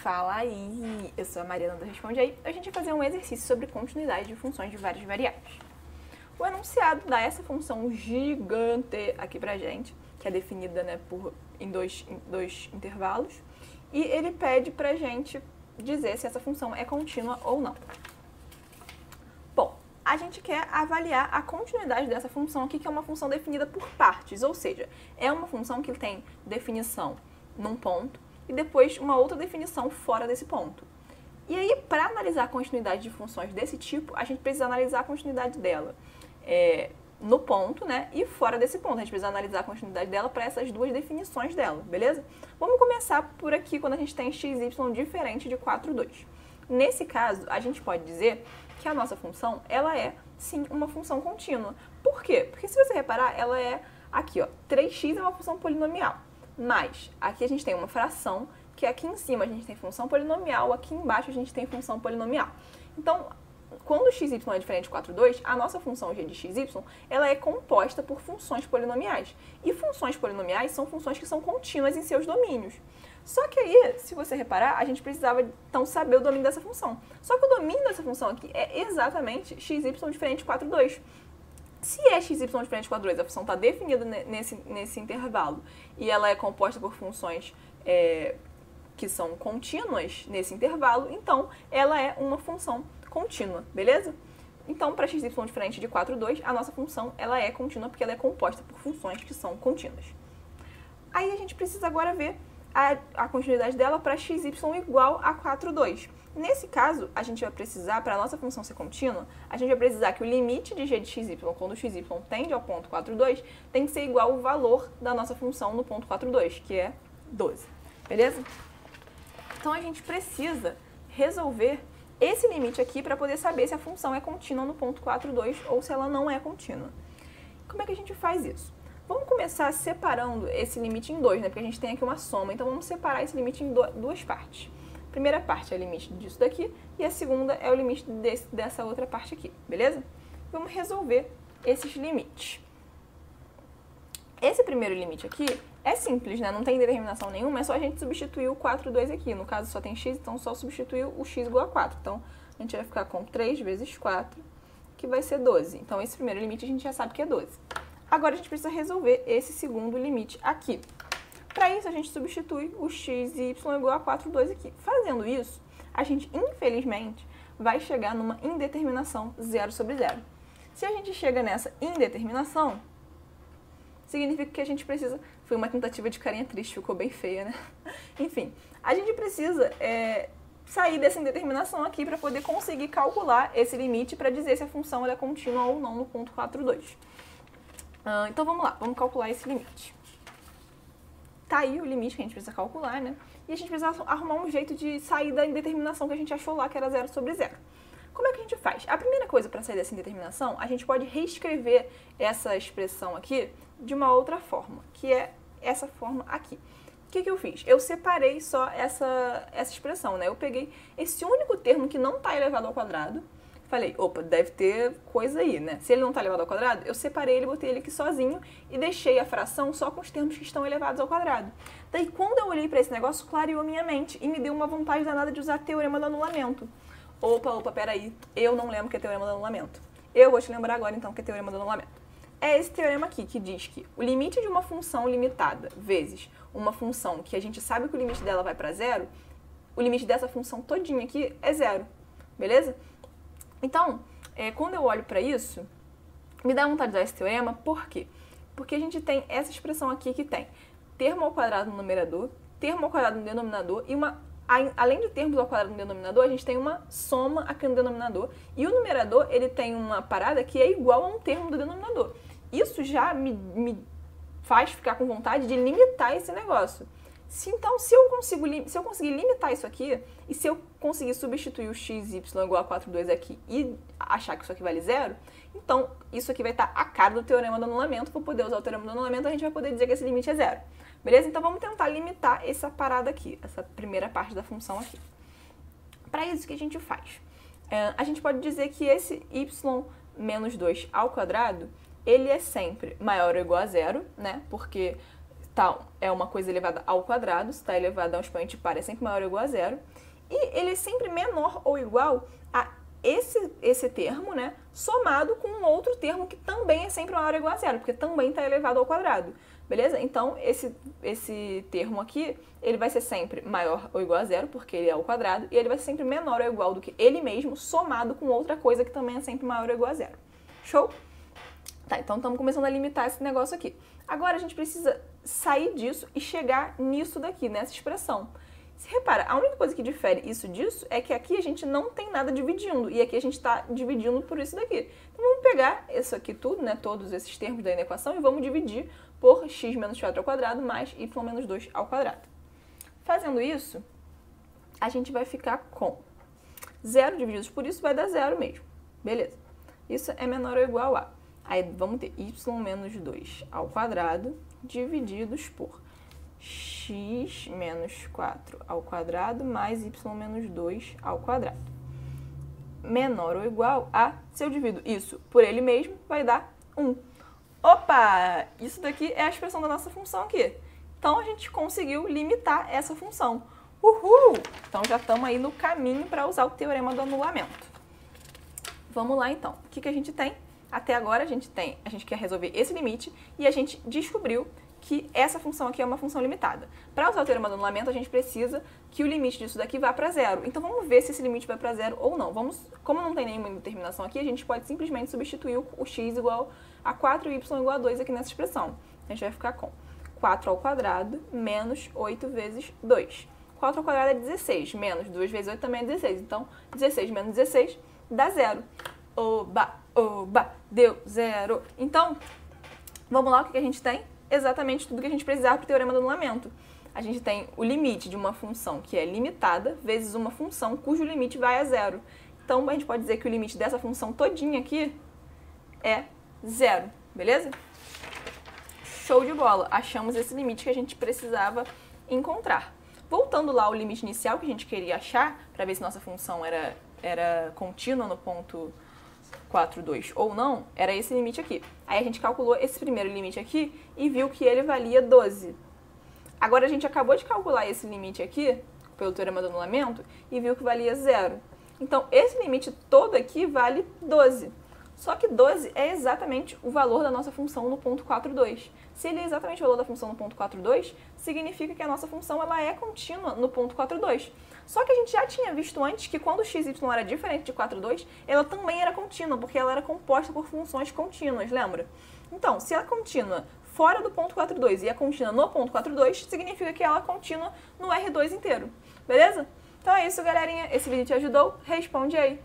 Fala aí, eu sou a Mariana do Responde Aí. A gente vai fazer um exercício sobre continuidade de funções de várias variáveis. O enunciado dá essa função gigante aqui pra gente, que é definida, né, em dois intervalos, e ele pede pra gente dizer se essa função é contínua ou não. Bom, a gente quer avaliar a continuidade dessa função aqui, que é uma função definida por partes, ou seja, é uma função que tem definição num ponto, e depois uma outra definição fora desse ponto. E aí, para analisar a continuidade de funções desse tipo, a gente precisa analisar a continuidade dela no ponto, né, e fora desse ponto. A gente precisa analisar a continuidade dela para essas duas definições dela, beleza? Vamos começar por aqui, quando a gente tem x, y diferente de 4, 2. Nesse caso, a gente pode dizer que a nossa função, ela é, sim, uma função contínua. Por quê? Porque se você reparar, ela é aqui, ó, 3x é uma função polinomial. Mas aqui a gente tem uma fração, que aqui em cima a gente tem função polinomial, aqui embaixo a gente tem função polinomial. Então, quando xy é diferente de 4, 2, a nossa função g de xy, ela é composta por funções polinomiais. E funções polinomiais são funções que são contínuas em seus domínios. Só que aí, se você reparar, a gente precisava, então, saber o domínio dessa função. Só que o domínio dessa função aqui é exatamente xy diferente de 4, 2. Se é xy diferente de 4, 2, a função está definida nesse intervalo e ela é composta por funções que são contínuas nesse intervalo, então ela é uma função contínua, beleza? Então, para xy diferente de 4, 2, a nossa função ela é contínua porque ela é composta por funções que são contínuas. Aí a gente precisa agora ver a continuidade dela para xy igual a 4, 2. Nesse caso, a gente vai precisar, para a nossa função ser contínua, a gente vai precisar que o limite de g de xy, quando o xy tende ao ponto 4, 2, tem que ser igual ao valor da nossa função no ponto 4, 2, que é 12. Beleza? Então, a gente precisa resolver esse limite aqui para poder saber se a função é contínua no ponto 4, 2 ou se ela não é contínua. Como é que a gente faz isso? Vamos começar separando esse limite em dois, né? Porque a gente tem aqui uma soma, então vamos separar esse limite em duas partes. A primeira parte é o limite disso daqui e a segunda é o limite dessa outra parte aqui, beleza? Vamos resolver esses limites. Esse primeiro limite aqui é simples, né? Não tem determinação nenhuma, é só a gente substituir o 4, 2 aqui. No caso só tem x, então só substituir o x igual a 4. Então a gente vai ficar com 3 vezes 4, que vai ser 12. Então esse primeiro limite a gente já sabe que é 12. Agora a gente precisa resolver esse segundo limite aqui. Para isso, a gente substitui o x e y igual a 4, 2 aqui. Fazendo isso, a gente, infelizmente, vai chegar numa indeterminação 0 sobre 0. Se a gente chega nessa indeterminação, significa que a gente precisa... Foi uma tentativa de carinha triste, ficou bem feia, né? Enfim, a gente precisa sair dessa indeterminação aqui para poder conseguir calcular esse limite para dizer se a função é contínua ou não no ponto 4, 2. Então vamos lá, vamos calcular esse limite. Tá aí o limite que a gente precisa calcular, né? E a gente precisa arrumar um jeito de sair da indeterminação que a gente achou lá, que era 0 sobre 0. Como é que a gente faz? A primeira coisa para sair dessa indeterminação, a gente pode reescrever essa expressão aqui de uma outra forma, que é essa forma aqui. O que eu fiz? Eu separei só essa expressão, né? Eu peguei esse único termo que não está elevado ao quadrado, falei, opa, deve ter coisa aí, né? Se ele não está elevado ao quadrado, eu separei ele, botei ele aqui sozinho e deixei a fração só com os termos que estão elevados ao quadrado. Daí, quando eu olhei para esse negócio, clareou minha mente e me deu uma vontade danada de usar teorema do anulamento. Opa, peraí, eu não lembro o que é teorema do anulamento. Eu vou te lembrar agora, então, o que é teorema do anulamento. É esse teorema aqui, que diz que o limite de uma função limitada vezes uma função que a gente sabe que o limite dela vai para 0, o limite dessa função todinha aqui é 0, beleza? Então, quando eu olho para isso, me dá vontade de usar esse teorema, por quê? Porque a gente tem essa expressão aqui que tem termo ao quadrado no numerador, termo ao quadrado no denominador e além de termos ao quadrado no denominador, a gente tem uma soma aqui no denominador e o numerador, ele tem uma parada que é igual a um termo do denominador. Isso já me faz ficar com vontade de limitar esse negócio. Então, se eu conseguir limitar isso aqui, e se eu conseguir substituir o x, y igual a 4, 2 aqui e achar que isso aqui vale 0, então isso aqui vai estar a cara do teorema do anulamento. Para poder usar o teorema do anulamento, a gente vai poder dizer que esse limite é 0. Beleza? Então, vamos tentar limitar essa parada aqui, essa primeira parte da função aqui. Para isso, o que a gente faz? A gente pode dizer que esse y menos 2 ao quadrado, ele é sempre maior ou igual a 0, né? Porque Então, é uma coisa elevada ao quadrado, se está elevado a um expoente par é sempre maior ou igual a zero. E ele é sempre menor ou igual a esse termo, né, somado com um outro termo que também é sempre maior ou igual a zero, porque também está elevado ao quadrado, beleza? Então, esse termo aqui, ele vai ser sempre maior ou igual a zero, porque ele é ao quadrado, e ele vai ser sempre menor ou igual do que ele mesmo, somado com outra coisa que também é sempre maior ou igual a zero. Show? Tá, então estamos começando a limitar esse negócio aqui. Agora a gente precisa sair disso e chegar nisso daqui, nessa expressão. Se repara, a única coisa que difere isso disso é que aqui a gente não tem nada dividindo, e aqui a gente está dividindo por isso daqui. Então vamos pegar isso aqui tudo, né, todos esses termos da equação, e vamos dividir por x menos 4 ao quadrado mais y menos 2 ao quadrado. Fazendo isso, a gente vai ficar com 0 divididos por isso vai dar 0 mesmo, beleza? Isso é menor ou igual a. Aí vamos ter y menos 2 ao quadrado divididos por x menos 4 ao quadrado mais y menos 2 ao quadrado. Menor ou igual a, se eu divido isso por ele mesmo, vai dar 1. Opa! Isso daqui é a expressão da nossa função aqui. Então, a gente conseguiu limitar essa função. Uhul! Então, já estamos aí no caminho para usar o teorema do anulamento. Vamos lá, então. O que a gente tem? Até agora, a gente quer resolver esse limite e a gente descobriu que essa função aqui é uma função limitada. Para usar o teorema do anulamento, a gente precisa que o limite disso daqui vá para zero. Então, vamos ver se esse limite vai para zero ou não. Como não tem nenhuma determinação aqui, a gente pode simplesmente substituir o x igual a 4 e y igual a 2 aqui nessa expressão. A gente vai ficar com 4 ao quadrado menos 8 vezes 2. 4 ao quadrado é 16, menos 2 vezes 8 também é 16. Então, 16 menos 16 dá zero. Oba, oba, deu zero. Então, vamos lá, o que a gente tem? Exatamente tudo que a gente precisava para o teorema do anulamento. A gente tem o limite de uma função que é limitada vezes uma função cujo limite vai a zero. Então, a gente pode dizer que o limite dessa função todinha aqui é zero, beleza? Show de bola! Achamos esse limite que a gente precisava encontrar. Voltando lá ao limite inicial que a gente queria achar, para ver se nossa função era contínua no ponto 4, 2 ou não, era esse limite aqui. Aí a gente calculou esse primeiro limite aqui e viu que ele valia 12. Agora a gente acabou de calcular esse limite aqui, pelo teorema do anulamento, e viu que valia 0. Então, esse limite todo aqui vale 12. Só que 12 é exatamente o valor da nossa função no ponto 4, 2. Se ele é exatamente o valor da função no ponto 4, 2, significa que a nossa função ela é contínua no ponto 4, 2. Só que a gente já tinha visto antes que quando x, y era diferente de 4, 2, ela também era contínua, porque ela era composta por funções contínuas, lembra? Então, se ela é contínua fora do ponto 4, 2 e é contínua no ponto 4, 2, significa que ela é contínua no R2 inteiro, beleza? Então é isso, galerinha. Esse vídeo te ajudou? Responde aí!